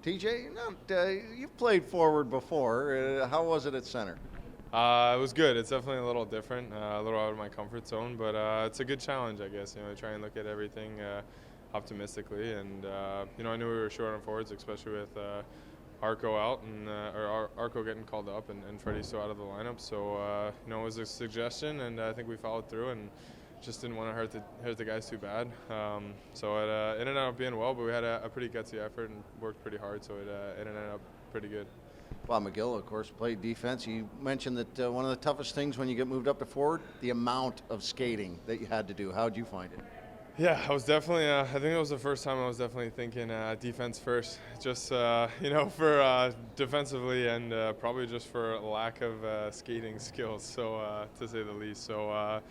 TJ, you've played forward before. How was it at center? It was good. It's definitely a little different, a little out of my comfort zone, but it's a good challenge, I guess. Try and look at everything optimistically, and I knew we were short on forwards, especially with Arco out and or Arco getting called up and Freddie still out of the lineup. So it was a suggestion, and I think we followed through and just didn't want to hurt the guys too bad. So it ended up being well, but we had a pretty gutsy effort and worked pretty hard, so it ended up pretty good. Bob McGill, of course, played defense. You mentioned that one of the toughest things when you get moved up to forward, the amount of skating that you had to do. How'd you find it? Yeah, I was definitely. I think it was the first time I was definitely thinking defense first, just for defensively and probably just for lack of skating skills, so to say the least. So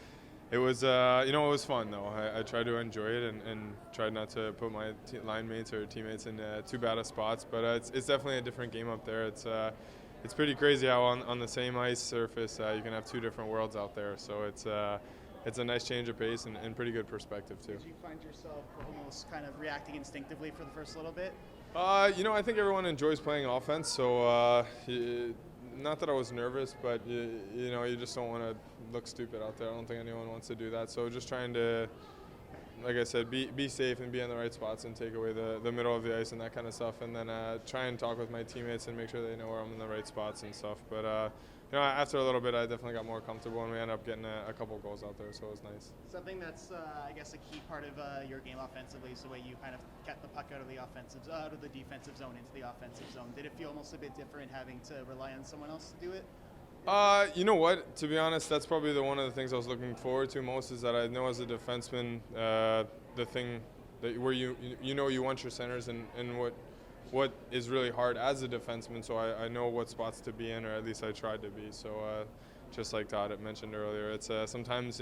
it was, it was fun though. I tried to enjoy it and tried not to put my line mates or teammates in too bad of spots. But it's definitely a different game up there. It's pretty crazy how on the same ice surface you can have two different worlds out there. So it's a nice change of pace and pretty good perspective too. Did you find yourself almost kind of reacting instinctively for the first little bit? I think everyone enjoys playing offense. So not that I was nervous, but you just don't want to look stupid out there. I don't think anyone wants to do that. So just trying to, like I said, be safe and be in the right spots and take away the middle of the ice and that kind of stuff. And then try and talk with my teammates and make sure they know where I'm in the right spots and stuff. But after a little bit, I definitely got more comfortable, and we ended up getting a couple goals out there, so it was nice. Something that's, I guess, a key part of your game offensively is the way you kind of kept the puck out of the defensive zone into the offensive zone. Did it feel almost a bit different having to rely on someone else to do it? You know what? To be honest, that's probably one of the things I was looking forward to most. Is that I know as a defenseman, the thing that where you want your centers and what is really hard as a defenseman, so I know what spots to be in, or at least I tried to be. So just like Todd had mentioned earlier, it's sometimes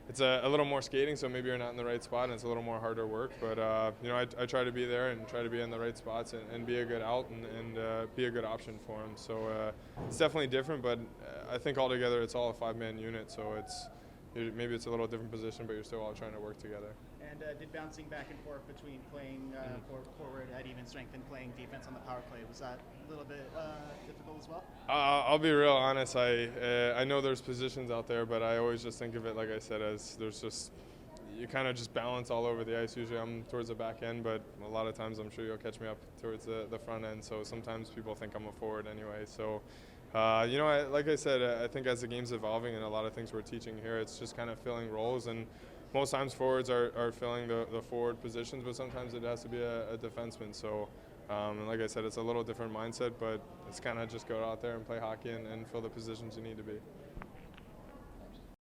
it's a little more skating, so maybe you're not in the right spot and it's a little more harder work. But I try to be there and try to be in the right spots and be a good out and be a good option for them. So it's definitely different, but I think altogether it's all a 5-man unit, so maybe it's a little different position, but you're still all trying to work together. And did bouncing back and forth between playing forward at even strength and playing defense on the power play, was that a little bit difficult as well? I'll be real honest. I know there's positions out there, but I always just think of it, like I said, as you kind of just balance all over the ice. Usually I'm towards the back end, but a lot of times I'm sure you'll catch me up towards the front end. So sometimes people think I'm a forward anyway. So like I said, I think as the game's evolving and a lot of things we're teaching here, it's just kind of filling roles, and most times forwards are filling the forward positions, but sometimes it has to be a defenseman. So, and like I said, it's a little different mindset, but it's kind of just go out there and play hockey and fill the positions you need to be.